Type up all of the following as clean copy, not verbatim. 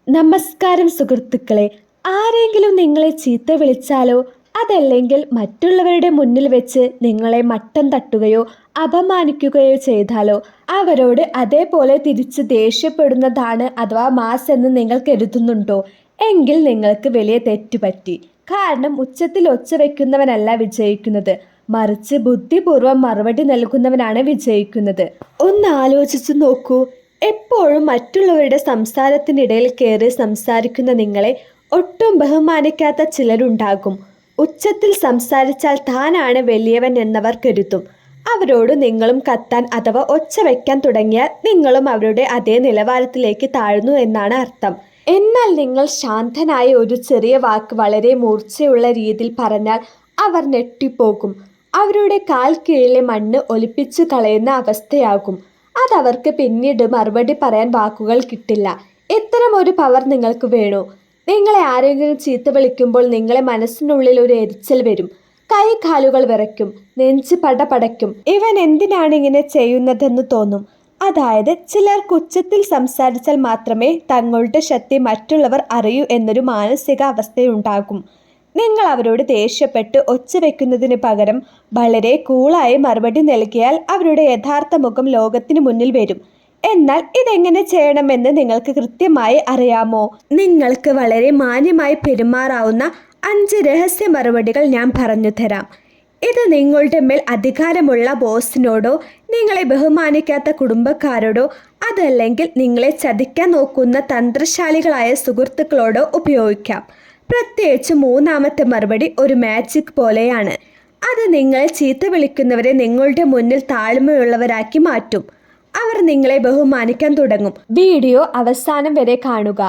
നമസ്കാരം സുഹൃത്തുക്കളെ. ആരെങ്കിലും നിങ്ങളെ ചീത്ത വിളിച്ചാലോ അതല്ലെങ്കിൽ മറ്റുള്ളവരുടെ മുന്നിൽ വെച്ച് നിങ്ങളെ മട്ടം തട്ടുകയോ അപമാനിക്കുകയോ ചെയ്താലോ അവരോട് അതേപോലെ തിരിച്ച് ദേഷ്യപ്പെടുന്നതാണ് അഥവാ മാസ് എന്ന് നിങ്ങൾ കരുതുന്നുണ്ടോ? എങ്കിൽ നിങ്ങൾക്ക് വലിയ തെറ്റുപറ്റി. കാരണം ഉച്ചത്തിൽ ഒച്ച വയ്ക്കുന്നവനല്ല വിജയിക്കുന്നത്, മറിച്ച് ബുദ്ധിപൂർവ്വം മറുപടി നൽകുന്നവനാണ് വിജയിക്കുന്നത്. ഒന്ന് ആലോചിച്ചു നോക്കൂ. എപ്പോഴും മറ്റുള്ളവരുടെ സംസാരത്തിനിടയിൽ കയറി സംസാരിക്കുന്ന നിങ്ങളെ ഒട്ടും ബഹുമാനിക്കാത്ത ചിലരുണ്ടാകും. ഉച്ചത്തിൽ സംസാരിച്ചാൽ താനാണ് വലിയവൻ എന്നവർ കരുതും. അവരോട് നിങ്ങളും കത്താൻ അഥവാ ഒച്ച വയ്ക്കാൻ തുടങ്ങിയാൽ നിങ്ങളും അവരുടെ അതേ നിലവാരത്തിലേക്ക് താഴ്ന്നു എന്നാണ് അർത്ഥം. എന്നാൽ നിങ്ങൾ ശാന്തനായ ഒരു ചെറിയ വാക്ക് വളരെ മൂർച്ചയുള്ള രീതിയിൽ പറഞ്ഞാൽ അവർ ഞെട്ടിപ്പോകും. അവരുടെ കാൽ കീഴിലെ മണ്ണ് ഒലിപ്പിച്ചു കളയുന്ന അവസ്ഥയാകും. അതവർക്ക് പിന്നീട് മറുപടി പറയാൻ വാക്കുകൾ കിട്ടില്ല. ഇത്തരം ഒരു പവർ നിങ്ങൾക്ക് വേണോ? നിങ്ങളെ ആരെങ്കിലും ചീത്ത വിളിക്കുമ്പോൾ നിങ്ങളെ മനസ്സിനുള്ളിൽ ഒരു എരിച്ചൽ വരും. കൈ കാലുകൾ വിറയ്ക്കും, നെഞ്ച് പടപടയ്ക്കും. ഇവൻ എന്തിനാണ് ഇങ്ങനെ ചെയ്യുന്നതെന്ന് തോന്നും. അതായത് ചിലർക്ക് ഉച്ചത്തിൽ സംസാരിച്ചാൽ മാത്രമേ തങ്ങളുടെ ശക്തി മറ്റുള്ളവർ അറിയൂ എന്നൊരു മാനസിക അവസ്ഥയുണ്ടാകും. നിങ്ങൾ അവരോട് ദേഷ്യപ്പെട്ട് ഒച്ച വയ്ക്കുന്നതിന് പകരം വളരെ കൂളായി മറുപടി നൽകിയാൽ അവരുടെ യഥാർത്ഥ മുഖം ലോകത്തിന് മുന്നിൽ വരും. എന്നാൽ ഇതെങ്ങനെ ചെയ്യണമെന്ന് നിങ്ങൾക്ക് കൃത്യമായി അറിയാമോ? നിങ്ങൾക്ക് വളരെ മാന്യമായി പെരുമാറാവുന്ന 5 രഹസ്യ മറുപടികൾ ഞാൻ പറഞ്ഞു തരാം. ഇത് നിങ്ങളുടെ മേൽ അധികാരമുള്ള ബോസിനോടോ നിങ്ങളെ ബഹുമാനിക്കാത്ത കുടുംബക്കാരോടോ അതല്ലെങ്കിൽ നിങ്ങളെ ചതിക്കാൻ നോക്കുന്ന തന്ത്രശാലികളായ സുഹൃത്തുക്കളോടോ ഉപയോഗിക്കാം. പ്രത്യേകിച്ച് മൂന്നാമത്തെ മറുപടി ഒരു മാജിക് പോലെയാണ്. അത് നിങ്ങളെ ചീത്ത വിളിക്കുന്നവരെ നിങ്ങളുടെ മുന്നിൽ താഴ്മയുള്ളവരാക്കി മാറ്റും. അവർ നിങ്ങളെ ബഹുമാനിക്കാൻ തുടങ്ങും. വീഡിയോ അവസാനം വരെ കാണുക.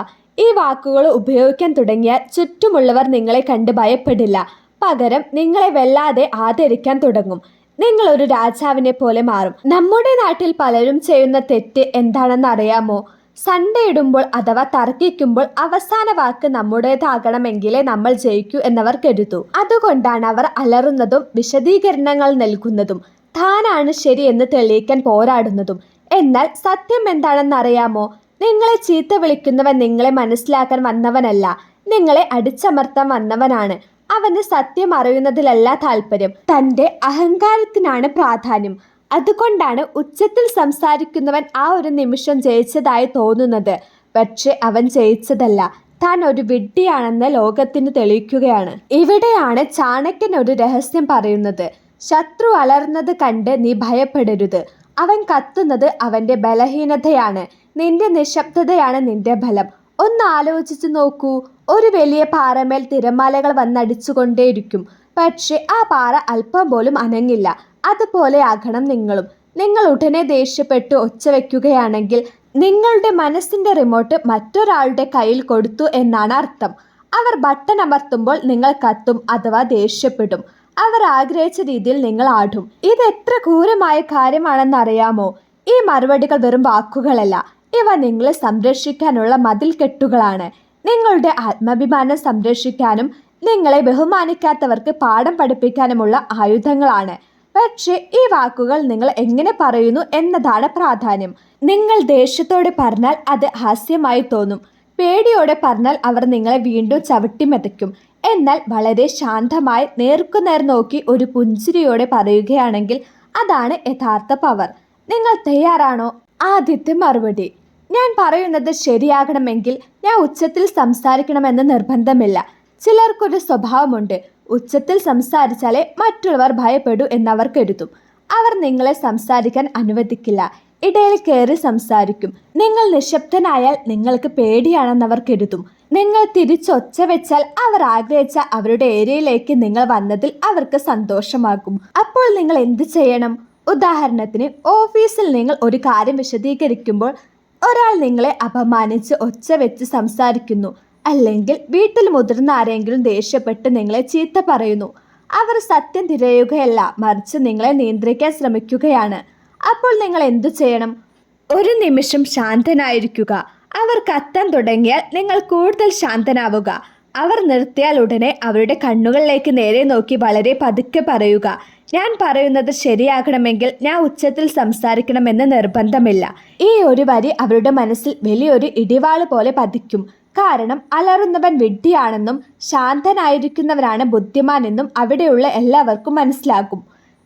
ഈ വാക്കുകൾ ഉപയോഗിക്കാൻ തുടങ്ങിയാൽ ചുറ്റുമുള്ളവർ നിങ്ങളെ കണ്ട് ഭയപ്പെടില്ല, പകരം നിങ്ങളെ വല്ലാതെ ആദരിക്കാൻ തുടങ്ങും. നിങ്ങൾ ഒരു രാജാവിനെ പോലെ മാറും. നമ്മുടെ നാട്ടിൽ പലരും ചെയ്യുന്ന തെറ്റ് എന്താണെന്ന് അറിയാമോ? സൺഡേ ഇടുമ്പോൾ അഥവാ തർക്കിക്കുമ്പോൾ അവസാന വാക്ക് നമ്മുടേതാകണമെങ്കിലേ നമ്മൾ ജയിക്കൂ എന്നവർ കരുതൂ. അതുകൊണ്ടാണ് അവർ അലറുന്നതും വിശദീകരണങ്ങൾ നൽകുന്നതും താനാണ് ശരിയെന്ന് തെളിയിക്കാൻ പോരാടുന്നതും. എന്നാൽ സത്യം എന്താണെന്ന് അറിയാമോ? നിങ്ങളെ ചീത്ത വിളിക്കുന്നവൻ നിങ്ങളെ മനസ്സിലാക്കാൻ വന്നവനല്ല, നിങ്ങളെ അടിച്ചമർത്താൻ വന്നവനാണ്. അവന് സത്യം അറിയുന്നതിലല്ല താല്പര്യം, തൻ്റെ അഹങ്കാരത്തിനാണ് പ്രാധാന്യം. അതുകൊണ്ടാണ് ഉച്ചത്തിൽ സംസാരിക്കുന്നവൻ ആ ഒരു നിമിഷം ജയിച്ചതായി തോന്നുന്നത്. പക്ഷെ അവൻ ജയിച്ചതല്ല, താൻ ഒരു വിഡ്ഢിയാണെന്ന് ലോകത്തിന് തെളിയിക്കുകയാണ്. ഇവിടെയാണ് ചാണക്യൻ ഒരു രഹസ്യം പറയുന്നത്. ശത്രു അലർന്നത് കണ്ട് നീ ഭയപ്പെടരുത്. അവൻ കത്തുന്നത് അവൻ്റെ ബലഹീനതയാണ്. നിന്റെ നിശബ്ദതയാണ് നിന്റെ ബലം. ഒന്ന് ആലോചിച്ചു നോക്കൂ. ഒരു വലിയ പാറമേൽ തിരമാലകൾ വന്നടിച്ചുകൊണ്ടേയിരിക്കും, പക്ഷെ ആ പാറ അല്പം പോലും അനങ്ങില്ല. അതുപോലെ ആകണം നിങ്ങളും. നിങ്ങൾ ഉടനെ ദേഷ്യപ്പെട്ട് ഒച്ച വയ്ക്കുകയാണെങ്കിൽ നിങ്ങളുടെ മനസ്സിൻ്റെ റിമോട്ട് മറ്റൊരാളുടെ കയ്യിൽ കൊടുത്തു എന്നാണ് അർത്ഥം. അവർ ബട്ടൺ അമർത്തുമ്പോൾ നിങ്ങൾ കത്തും അഥവാ ദേഷ്യപ്പെടും. അവർ ആഗ്രഹിച്ച രീതിയിൽ നിങ്ങൾ ആടും. ഇത് എത്ര ക്രൂരമായ കാര്യമാണെന്ന് അറിയാമോ? ഈ മറുപടികൾ വെറും വാക്കുകളല്ല, ഇവ നിങ്ങളെ സംരക്ഷിക്കാനുള്ള മതിൽ കെട്ടുകളാണ്. നിങ്ങളുടെ ആത്മാഭിമാനം സംരക്ഷിക്കാനും നിങ്ങളെ ബഹുമാനിക്കാത്തവർക്ക് പാഠം പഠിപ്പിക്കാനുമുള്ള ആയുധങ്ങളാണ്. പക്ഷേ ഈ വാക്കുകൾ നിങ്ങൾ എങ്ങനെ പറയുന്നു എന്നതാണ് പ്രാധാന്യം. നിങ്ങൾ ദേഷ്യത്തോടെ പറഞ്ഞാൽ അത് ഹാസ്യമായി തോന്നും. പേടിയോടെ പറഞ്ഞാൽ അവർ നിങ്ങളെ വീണ്ടും ചവിട്ടിമെതിക്കും. എന്നാൽ വളരെ ശാന്തമായി നേർക്കുനേർ നോക്കി ഒരു പുഞ്ചിരിയോടെ പറയുകയാണെങ്കിൽ അതാണ് യഥാർത്ഥ പവർ. നിങ്ങൾ തയ്യാറാണോ? ആദ്യത്തെ മറുപടി: ഞാൻ പറയുന്നത് ശരിയാകണമെങ്കിൽ ഞാൻ ഉച്ചത്തിൽ സംസാരിക്കണമെന്ന് നിർബന്ധമില്ല. ചിലർക്കൊരു സ്വഭാവമുണ്ട്, ഉച്ചത്തിൽ സംസാരിച്ചാലേ മറ്റുള്ളവർ ഭയപ്പെടൂ എന്നവർ കരുതും. അവർ നിങ്ങളെ സംസാരിക്കാൻ അനുവദിക്കില്ല, ഇടയിൽ കയറി സംസാരിക്കും. നിങ്ങൾ നിശബ്ദനായാൽ നിങ്ങൾക്ക് പേടിയാണെന്നവർ കരുതും. നിങ്ങൾ തിരിച്ചൊച്ച വെച്ചാൽ അവർ ആഗ്രഹിച്ച അവരുടെ ഏരിയയിലേക്ക് നിങ്ങൾ വന്നതിൽ അവർക്ക് സന്തോഷമാകും. അപ്പോൾ നിങ്ങൾ എന്ത് ചെയ്യണം? ഉദാഹരണത്തിന് ഓഫീസിൽ നിങ്ങൾ ഒരു കാര്യം വിശദീകരിക്കുമ്പോൾ ഒരാൾ നിങ്ങളെ അപമാനിച്ച് ഒച്ച വെച്ച് സംസാരിക്കുന്നു, അല്ലെങ്കിൽ വീട്ടിൽ മുതിർന്ന ആരെങ്കിലും ദേഷ്യപ്പെട്ട് നിങ്ങളെ ചീത്ത പറയുന്നു. അവർ സത്യം തിരയുകയല്ല, മറിച്ച് നിങ്ങളെ നിയന്ത്രിക്കാൻ ശ്രമിക്കുകയാണ്. അപ്പോൾ നിങ്ങൾ എന്തു ചെയ്യണം? ഒരു നിമിഷം ശാന്തനായിരിക്കുക. അവർ കത്താൻ തുടങ്ങിയാൽ നിങ്ങൾ കൂടുതൽ ശാന്തനാവുക. അവർ നിർത്തിയാൽ ഉടനെ അവരുടെ കണ്ണുകളിലേക്ക് നേരെ നോക്കി വളരെ പതുക്കെ പറയുക, ഞാൻ പറയുന്നത് ശരിയാകണമെങ്കിൽ ഞാൻ ഉച്ചത്തിൽ സംസാരിക്കണമെന്ന് നിർബന്ധമില്ല. ഈ ഒരു വരി അവരുടെ മനസ്സിൽ വലിയൊരു ഇടിവാള് പോലെ പതിക്കും. കാരണം അലറുന്നവൻ വിഡ്ഢിയാണെന്നും ശാന്തനായിരിക്കുന്നവരാണ് ബുദ്ധിമാനെന്നും അവിടെയുള്ള എല്ലാവർക്കും മനസ്സിലാകും.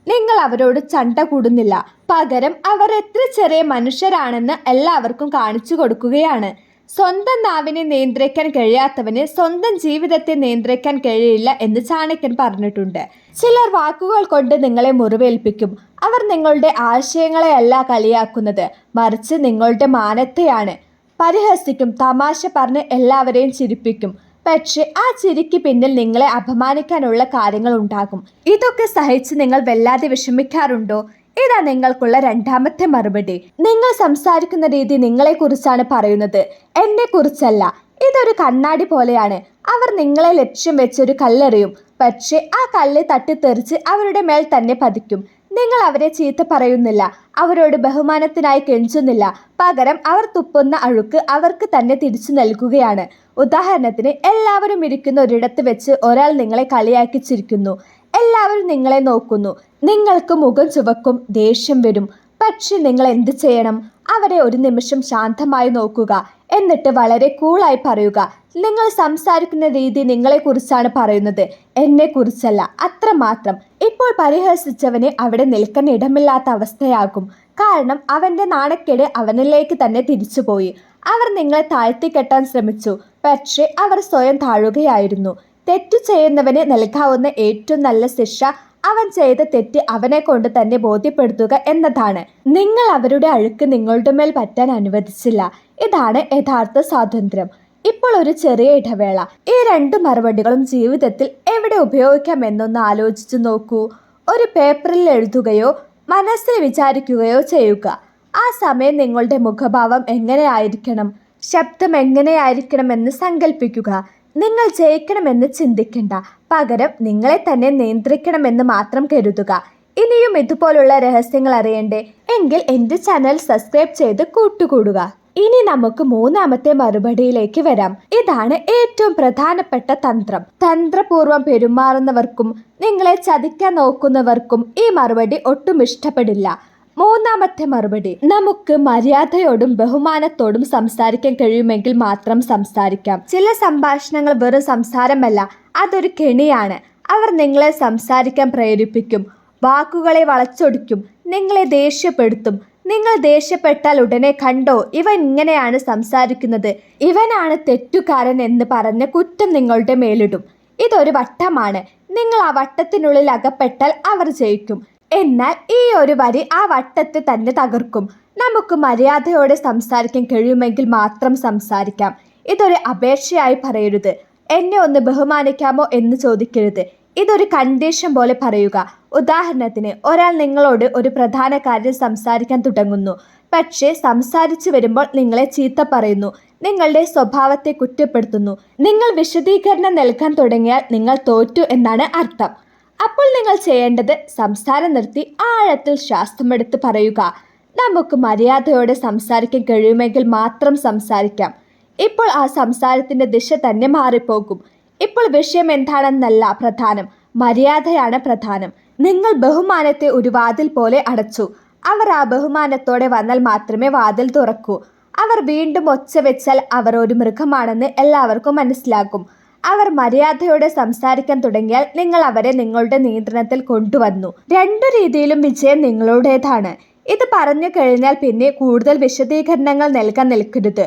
നിങ്ങൾ അവരോട് ചണ്ട കൂടുന്നില്ല, പകരം അവർ എത്ര ചെറിയ മനുഷ്യരാണെന്ന് എല്ലാവർക്കും കാണിച്ചു കൊടുക്കുകയാണ്. സ്വന്തം നാവിനെ നിയന്ത്രിക്കാൻ കഴിയാത്തവന് സ്വന്തം ജീവിതത്തെ നിയന്ത്രിക്കാൻ കഴിയില്ല എന്ന് ചാണക്യൻ പറഞ്ഞിട്ടുണ്ട്. ചിലർ വാക്കുകൾ കൊണ്ട് നിങ്ങളെ മുറിവേൽപ്പിക്കും. അവർ നിങ്ങളുടെ ആശയങ്ങളെയല്ല കളിയാക്കുന്നത്, മറിച്ച് നിങ്ങളുടെ മാനത്തെയാണ്. പരിഹസിക്കും, തമാശ പറഞ്ഞ് എല്ലാവരെയും ചിരിപ്പിക്കും. പക്ഷെ ആ ചിരിക്ക് പിന്നിൽ നിങ്ങളെ അപമാനിക്കാനുള്ള കാര്യങ്ങൾ ഉണ്ടാകും. ഇതൊക്കെ സഹിച്ച് നിങ്ങൾ വല്ലാതെ വിഷമിക്കാറുണ്ടോ? ഇതാ നിങ്ങൾക്കുള്ള രണ്ടാമത്തെ മറുപടി. നിങ്ങൾ സംസാരിക്കുന്ന രീതി നിങ്ങളെക്കുറിച്ചാണ് പറയുന്നത്, എന്നെ കുറിച്ചല്ല. ഇതൊരു കണ്ണാടി പോലെയാണ്. അവർ നിങ്ങളെ ലക്ഷ്യം വെച്ചൊരു കല്ലെറിയും, പക്ഷെ ആ കല്ല് തട്ടിത്തെറിച്ച് അവരുടെ മേൽ തന്നെ പതിക്കും. നിങ്ങൾ അവരെ ചീത്ത പറയുന്നില്ല, അവരോട് ബഹുമാനത്തിനായി കെഞ്ചുന്നില്ല, പകരം അവർ തുപ്പുന്ന അഴുക്ക് അവർക്ക് തന്നെ തിരിച്ചു നൽകുകയാണ്. ഉദാഹരണത്തിന്, എല്ലാവരും ഇരിക്കുന്ന ഒരിടത്ത് വെച്ച് ഒരാൾ നിങ്ങളെ കളിയാക്കി ചിരിക്കുന്നു. എല്ലാവരും നിങ്ങളെ നോക്കുന്നു. നിങ്ങൾക്ക് മുഖം ചുവക്കും, ദേഷ്യം വരും. പക്ഷെ നിങ്ങൾ എന്ത് ചെയ്യണം? അവരെ ഒരു നിമിഷം ശാന്തമായി നോക്കുക, എന്നിട്ട് വളരെ കൂളായി പറയുക, നിങ്ങൾ സംസാരിക്കുന്ന രീതി നിങ്ങളെക്കുറിച്ചാണ് പറയുന്നത്, എന്നെക്കുറിച്ചല്ല, അത്രമാത്രം. ഇപ്പോൾ പരിഹസിച്ചവന് അവിടെ നിൽക്കാൻ ഇടമില്ലാത്ത അവസ്ഥയാകും. കാരണം അവൻ്റെ നാണക്കേട് അവനിലേക്ക് തന്നെ തിരിച്ചുപോയി. അവർ നിങ്ങളെ താഴ്ത്തിക്കെട്ടാൻ ശ്രമിച്ചു, പക്ഷേ അവർ സ്വയം താഴുകയായിരുന്നു. തെറ്റു ചെയ്യുന്നവന് നൽകാവുന്ന ഏറ്റവും നല്ല ശിക്ഷ അവൻ ചെയ്ത തെറ്റ് അവനെ കൊണ്ട് തന്നെ ബോധ്യപ്പെടുത്തുക എന്നതാണ്. നിങ്ങൾ അവരുടെ അഴുക്ക് നിങ്ങളുടെ മേൽ പറ്റാൻ അനുവദിച്ചില്ല. ഇതാണ് യഥാർത്ഥ സ്വാതന്ത്ര്യം. ഇപ്പോൾ ഒരു ചെറിയ ഇടവേള. ഈ രണ്ട് മറുപടികളും ജീവിതത്തിൽ എവിടെ ഉപയോഗിക്കാമെന്നൊന്ന് ആലോചിച്ചു നോക്കൂ. ഒരു പേപ്പറിൽ എഴുതുകയോ മനസ്സിൽ വിചാരിക്കുകയോ ചെയ്യുക. ആ സമയം നിങ്ങളുടെ മുഖഭാവം എങ്ങനെയായിരിക്കണം, ശബ്ദം എങ്ങനെയായിരിക്കണമെന്ന് സങ്കല്പിക്കുക. നിങ്ങൾ ജയിക്കണമെന്ന് ചിന്തിക്കണ്ട, പകരം നിങ്ങളെ തന്നെ നിയന്ത്രിക്കണമെന്ന് മാത്രം കരുതുക. ഇനിയും ഇതുപോലുള്ള രഹസ്യങ്ങൾ അറിയണ്ടേ? എങ്കിൽ എൻ്റെ ചാനൽ സബ്സ്ക്രൈബ് ചെയ്ത് കൂട്ടുകൂടുക. ഇനി നമുക്ക് മൂന്നാമത്തെ മറുപടിയിലേക്ക് വരാം. ഇതാണ് ഏറ്റവും പ്രധാനപ്പെട്ട തന്ത്രം. തന്ത്രപൂർവ്വം പെരുമാറുന്നവർക്കും നിങ്ങളെ ചതിക്കാൻ നോക്കുന്നവർക്കും ഈ മറുപടി ഒട്ടും ഇഷ്ടപ്പെടില്ല. മൂന്നാമത്തെ മറുപടി: നമുക്ക് മര്യാദയോടും ബഹുമാനത്തോടും സംസാരിക്കാൻ കഴിയുമെങ്കിൽ മാത്രം സംസാരിക്കാം. ചില സംഭാഷണങ്ങൾ വെറും സംസാരമല്ല, അതൊരു കെണിയാണ്. അവർ നിങ്ങളെ സംസാരിക്കാൻ പ്രേരിപ്പിക്കും, വാക്കുകളെ വളച്ചൊടിക്കും, നിങ്ങളെ ദേഷ്യപ്പെടുത്തും. നിങ്ങൾ ദേഷ്യപ്പെട്ടാൽ ഉടനെ കണ്ടോ, ഇവൻ ഇങ്ങനെയാണ് സംസാരിക്കുന്നത്, ഇവനാണ് തെറ്റുകാരൻ എന്ന് പറഞ്ഞ് കുറ്റം നിങ്ങളുടെ മേലിടും. ഇതൊരു വട്ടമാണ്. നിങ്ങൾ ആ വട്ടത്തിനുള്ളിൽ അകപ്പെട്ടാൽ അവർ ജയിക്കും. എന്നാൽ ഈ ഒരു വരി ആ വട്ടത്തെ തന്നെ തകർക്കും. നമുക്ക് മര്യാദയോടെ സംസാരിക്കാൻ കഴിയുമെങ്കിൽ മാത്രം സംസാരിക്കാം. ഇതൊരു അപേക്ഷയായി പറയരുത്. എന്നെ ഒന്ന് ബഹുമാനിക്കാമോ എന്ന് ചോദിക്കരുത്. ഇതൊരു കണ്ടീഷൻ പോലെ പറയുക. ഉദാഹരണത്തിന്, ഒരാൾ നിങ്ങളോട് ഒരു പ്രധാന കാര്യം സംസാരിക്കാൻ തുടങ്ങുന്നു, പക്ഷേ സംസാരിച്ചു വരുമ്പോൾ നിങ്ങളെ ചീത്ത പറയുന്നു, നിങ്ങളുടെ സ്വഭാവത്തെ കുറ്റപ്പെടുത്തുന്നു. നിങ്ങൾ വിശദീകരണം നൽകാൻ തുടങ്ങിയാൽ നിങ്ങൾ തോറ്റു എന്നാണ് അർത്ഥം. അപ്പോൾ നിങ്ങൾ ചെയ്യേണ്ടത് സംസാരം നിർത്തി ആഴത്തിൽ ശ്വാസമെടുത്ത് പറയുക, നമുക്ക് മര്യാദയോടെ സംസാരിക്കാൻ കഴിയുമെങ്കിൽ മാത്രം സംസാരിക്കാം. ഇപ്പോൾ ആ സംസാരത്തിൻ്റെ ദിശ തന്നെ മാറിപ്പോകും. ഇപ്പോൾ വിഷയം എന്താണെന്നല്ല പ്രധാനം, മര്യാദയാണ് പ്രധാനം. നിങ്ങൾ ബഹുമാനത്തെ ഒരു വാതിൽ പോലെ അടച്ചു. അവർ ആ ബഹുമാനത്തോടെ വന്നാൽ മാത്രമേ വാതിൽ തുറക്കൂ. അവർ വീണ്ടും ഒച്ച വെച്ചാൽ അവർ ഒരു മൃഗമാണെന്ന് എല്ലാവർക്കും മനസ്സിലാകും. അവർ മര്യാദയോടെ സംസാരിക്കാൻ തുടങ്ങിയാൽ നിങ്ങൾ അവരെ നിങ്ങളുടെ നിയന്ത്രണത്തിൽ കൊണ്ടുവന്നു. രണ്ടു രീതിയിലും വിജയം നിങ്ങളുടേതാണ്. ഇത് പറഞ്ഞു കഴിഞ്ഞാൽ പിന്നെ കൂടുതൽ വിശദീകരണങ്ങൾ നൽകാൻ നിൽക്കരുത്.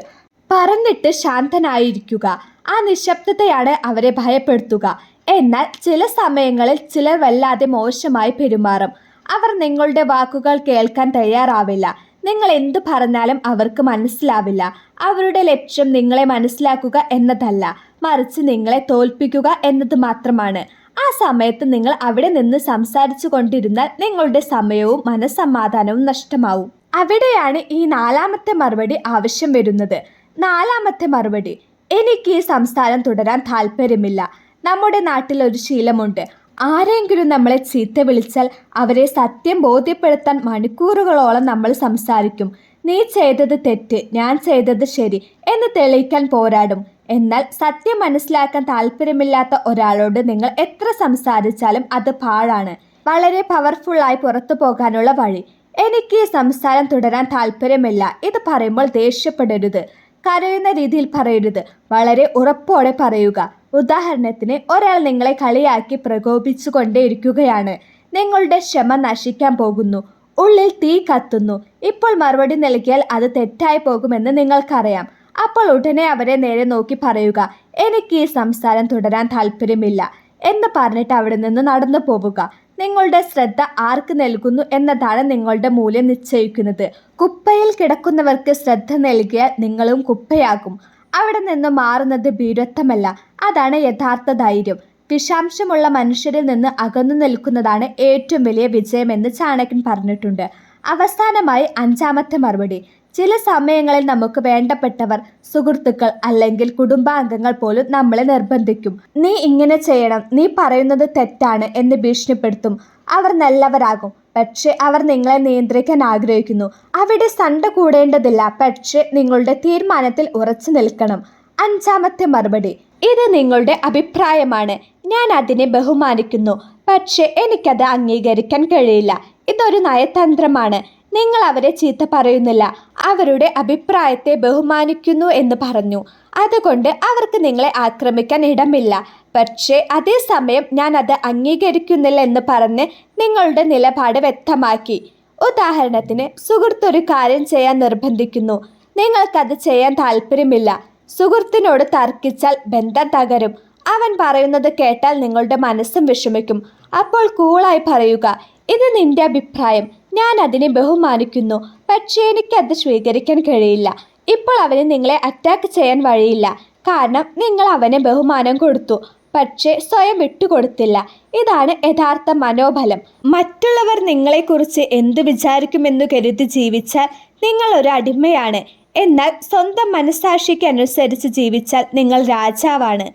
പറഞ്ഞിട്ട് ശാന്തനായിരിക്കുക. ആ നിശബ്ദതയാണ് അവരെ ഭയപ്പെടുത്തുക. എന്നാൽ ചില സമയങ്ങളിൽ ചിലർ വല്ലാതെ മോശമായി പെരുമാറും. അവർ നിങ്ങളുടെ വാക്കുകൾ കേൾക്കാൻ തയ്യാറാവില്ല. നിങ്ങൾ എന്തു പറഞ്ഞാലും അവർക്ക് മനസ്സിലാവില്ല. അവരുടെ ലക്ഷ്യം നിങ്ങളെ മനസ്സിലാക്കുക എന്നതല്ല, മറിച്ച് നിങ്ങളെ തോൽപ്പിക്കുക എന്നത് മാത്രമാണ്. ആ സമയത്ത് നിങ്ങൾ അവിടെ നിന്ന് സംസാരിച്ചു കൊണ്ടിരുന്നാൽ നിങ്ങളുടെ സമയവും മനസ്സമാധാനവും നഷ്ടമാവും. അവിടെയാണ് ഈ നാലാമത്തെ മറുപടി ആവശ്യം വരുന്നത്. നാലാമത്തെ മറുപടി: എനിക്ക് ഈ സംസാരം തുടരാൻ താല്പര്യമില്ല. നമ്മുടെ നാട്ടിൽ ഒരു ശീലമുണ്ട്. ആരെങ്കിലും നമ്മളെ ചീത്ത വിളിച്ചാൽ അവരെ സത്യം ബോധ്യപ്പെടുത്താൻ മണിക്കൂറുകളോളം നമ്മൾ സംസാരിക്കും. നീ ചെയ്തത് തെറ്റ്, ഞാൻ ചെയ്തത് ശരി എന്ന് തെളിയിക്കാൻ പോരാടും. എന്നാൽ സത്യം മനസ്സിലാക്കാൻ താല്പര്യമില്ലാത്ത ഒരാളോട് നിങ്ങൾ എത്ര സംസാരിച്ചാലും അത് പാഴാണ്. വളരെ പവർഫുള്ളായി പുറത്തു പോകാനുള്ള വഴി: എനിക്ക് ഈ സംസാരം തുടരാൻ താല്പര്യമില്ല. ഇത് പറയുമ്പോൾ ദേഷ്യപ്പെടരുത്. കരയുന്ന രീതിയിൽ പറയരുത്. വളരെ ഉറപ്പോടെ പറയുക. ഉദാഹരണത്തിന്, ഒരാൾ നിങ്ങളെ കളിയാക്കി പ്രകോപിച്ചു കൊണ്ടേയിരിക്കുകയാണ്. നിങ്ങളുടെ ക്ഷമ നശിക്കാൻ പോകുന്നു. ഉള്ളിൽ തീ കത്തുന്നു. ഇപ്പോൾ മറുപടി നൽകിയാൽ അത് തെറ്റായി പോകുമെന്ന് നിങ്ങൾക്കറിയാം. അപ്പോൾ ഉടനെ അവരെ നേരെ നോക്കി പറയുക, എനിക്ക് ഈ സംസാരം തുടരാൻ താല്പര്യമില്ല എന്ന് പറഞ്ഞിട്ട് അവിടെ നിന്ന് നടന്നു പോവുക. നിങ്ങളുടെ ശ്രദ്ധ ആർക്ക് നൽകുന്നു എന്നതാണ് നിങ്ങളുടെ മൂല്യം നിശ്ചയിക്കുന്നത്. കുപ്പയിൽ കിടക്കുന്നവർക്ക് ശ്രദ്ധ നൽകിയാൽ നിങ്ങളും കുപ്പയാകും. അവിടെ നിന്ന് മാറുന്നത് ഭീരുത്വമല്ല, അതാണ് യഥാർത്ഥ ധൈര്യം. വിഷാംശമുള്ള മനുഷ്യരിൽ നിന്ന് അകന്നു നിൽക്കുന്നതാണ് ഏറ്റവും വലിയ വിജയമെന്ന് ചാണക്യൻ പറഞ്ഞിട്ടുണ്ട്. അവസാനമായി 5ാമത്തെ മറുപടി. ചില സമയങ്ങളിൽ നമുക്ക് വേണ്ടപ്പെട്ടവർ, സുഹൃത്തുക്കൾ അല്ലെങ്കിൽ കുടുംബാംഗങ്ങൾ പോലും നമ്മളെ നിർബന്ധിക്കും. നീ ഇങ്ങനെ ചെയ്യണം, നീ പറയുന്നത് തെറ്റാണ് എന്ന് ഭീഷണിപ്പെടുത്തും. അവർ നല്ലവരാകും, പക്ഷേ അവർ നിങ്ങളെ നിയന്ത്രിക്കാൻ ആഗ്രഹിക്കുന്നു. അവിടെ സണ്ട കൂടേണ്ടതില്ല, പക്ഷേ നിങ്ങളുടെ തീരുമാനത്തിൽ ഉറച്ചു നിൽക്കണം. 5ാമത്തെ മറുപടി. ഇത് നിങ്ങളുടെ അഭിപ്രായമാണ്, ഞാൻ അതിനെ ബഹുമാനിക്കുന്നു, പക്ഷേ എനിക്കത് അംഗീകരിക്കാൻ കഴിയില്ല. ഇതൊരു നയതന്ത്രമാണ്. നിങ്ങൾ അവരെ ചീത്ത പറയുന്നില്ല, അവരുടെ അഭിപ്രായത്തെ ബഹുമാനിക്കുന്നു എന്ന് പറഞ്ഞു. അതുകൊണ്ട് അവർക്ക് നിങ്ങളെ ആക്രമിക്കാൻ ഇടമില്ല. പക്ഷേ അതേസമയം ഞാൻ അത് അംഗീകരിക്കുന്നില്ല എന്ന് പറഞ്ഞ് നിങ്ങളുടെ നിലപാട് വ്യക്തമാക്കി. ഉദാഹരണത്തിന്, സുഹൃത്ത് ഒരു കാര്യം ചെയ്യാൻ നിർബന്ധിക്കുന്നു. നിങ്ങൾക്കത് ചെയ്യാൻ താല്പര്യമില്ല. സുഹൃത്തിനോട് തർക്കിച്ചാൽ ബന്ധം തകരും. അവൻ പറയുന്നത് കേട്ടാൽ നിങ്ങളുടെ മനസ്സും വിഷമിക്കും. അപ്പോൾ കൂളായി പറയുക, ഇത് നിന്റെ അഭിപ്രായം, ഞാൻ അതിനെ ബഹുമാനിക്കുന്നു, പക്ഷേ എനിക്കത് സ്വീകരിക്കാൻ കഴിയില്ല. ഇപ്പോൾ അവന് നിങ്ങളെ അറ്റാക്ക് ചെയ്യാൻ വഴിയില്ല, കാരണം നിങ്ങൾ അവന് ബഹുമാനം കൊടുത്തു, പക്ഷേ സ്വയം വിട്ടുകൊടുത്തില്ല. ഇതാണ് യഥാർത്ഥ മനോബലം. മറ്റുള്ളവർ നിങ്ങളെക്കുറിച്ച് എന്തു വിചാരിക്കുമെന്നു കരുതി ജീവിച്ചാൽ നിങ്ങൾ ഒരു അടിമയാണ്. എന്നാൽ സ്വന്തം മനസ്സാക്ഷിക്ക് അനുസരിച്ച് ജീവിച്ചാൽ നിങ്ങൾ രാജാവാണ്.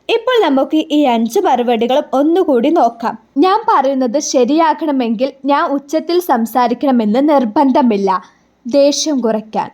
ഇപ്പോൾ നമുക്ക് ഈ 5 മറുപടികളും ഒന്നുകൂടി നോക്കാം. ഞാൻ പറയുന്നത് ശരിയാക്കണമെങ്കിൽ ഞാൻ ഉച്ചത്തിൽ സംസാരിക്കണമെന്ന് നിർബന്ധമില്ല. ദേഷ്യം കുറയ്ക്കാൻ.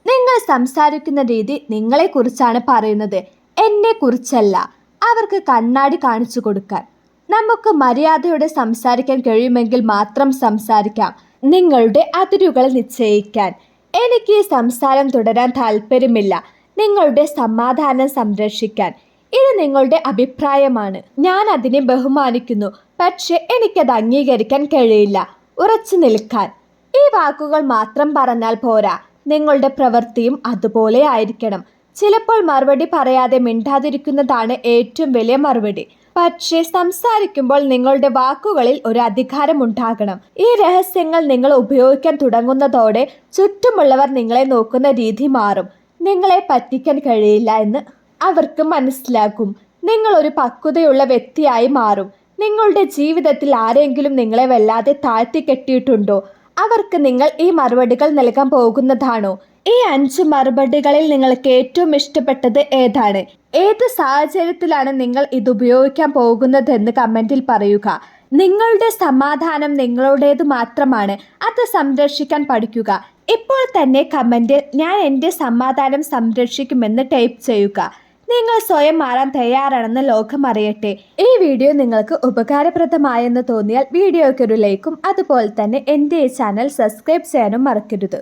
നിങ്ങൾ സംസാരിക്കുന്ന രീതി നിങ്ങളെക്കുറിച്ചാണ് പറയുന്നത്, എന്നെക്കുറിച്ചല്ല. അവർക്ക് കണ്ണാടി കാണിച്ചു കൊടുക്കാൻ. നമുക്ക് മര്യാദയോടെ സംസാരിക്കാൻ കഴിയുമെങ്കിൽ മാത്രം സംസാരിക്കാം. നിങ്ങളുടെ അതിരുകൾ നിശ്ചയിക്കാൻ. എനിക്ക് ഈ സംസാരം തുടരാൻ താല്പര്യമില്ല. നിങ്ങളുടെ സമാധാനം സംരക്ഷിക്കാൻ. ഇത് നിങ്ങളുടെ അഭിപ്രായമാണ്, ഞാൻ അതിനെ ബഹുമാനിക്കുന്നു, പക്ഷെ എനിക്കത് അംഗീകരിക്കാൻ കഴിയില്ല. ഉറച്ചു നിൽക്കാൻ. ഈ വാക്കുകൾ മാത്രം പറഞ്ഞാൽ പോരാ, നിങ്ങളുടെ പ്രവൃത്തിയും അതുപോലെ ആയിരിക്കണം. ചിലപ്പോൾ മറുപടി പറയാതെ മിണ്ടാതിരിക്കുന്നതാണ് ഏറ്റവും വലിയ മറുപടി. പക്ഷേ സംസാരിക്കുമ്പോൾ നിങ്ങളുടെ വാക്കുകളിൽ ഒരു അധികാരമുണ്ടാകണം. ഈ രഹസ്യങ്ങൾ നിങ്ങൾ ഉപയോഗിക്കാൻ തുടങ്ങുന്നതോടെ ചുറ്റുമുള്ളവർ നിങ്ങളെ നോക്കുന്ന രീതി മാറും. നിങ്ങളെ പറ്റിക്കാൻ കഴിയില്ല എന്ന് അവർക്ക് മനസ്സിലാക്കും. നിങ്ങൾ ഒരു പക്വതയുള്ള വ്യക്തിയായി മാറും. നിങ്ങളുടെ ജീവിതത്തിൽ ആരെങ്കിലും നിങ്ങളെ വല്ലാതെ താഴ്ത്തി കെട്ടിയിട്ടുണ്ടോ? അവർക്ക് നിങ്ങൾ ഈ മറുപടികൾ നൽകാൻ പോകുന്നതാണോ? ഈ 5 മറുപടികളിൽ നിങ്ങൾക്ക് ഏറ്റവും ഇഷ്ടപ്പെട്ടത് ഏതാണ്? ഏത് സാഹചര്യത്തിലാണ് നിങ്ങൾ ഇത് ഉപയോഗിക്കാൻ പോകുന്നതെന്ന് കമൻറ്റിൽ പറയുക. നിങ്ങളുടെ സമാധാനം നിങ്ങളുടേത് മാത്രമാണ്, അത് സംരക്ഷിക്കാൻ പഠിക്കുക. ഇപ്പോൾ തന്നെ കമൻറ്റിൽ ഞാൻ എൻ്റെ സമാധാനം സംരക്ഷിക്കുമെന്ന് ടൈപ്പ് ചെയ്യുക. നിങ്ങൾ സ്വയം മാറാൻ തയ്യാറാണെന്ന് ലോകം അറിയട്ടെ. ഈ വീഡിയോ നിങ്ങൾക്ക് ഉപകാരപ്രദമായെന്ന് തോന്നിയാൽ വീഡിയോയ്ക്ക് ഒരു ലൈക്കും അതുപോലെ തന്നെ എൻ്റെ ഈ ചാനൽ സബ്സ്ക്രൈബ് ചെയ്യാനും മറക്കരുത്.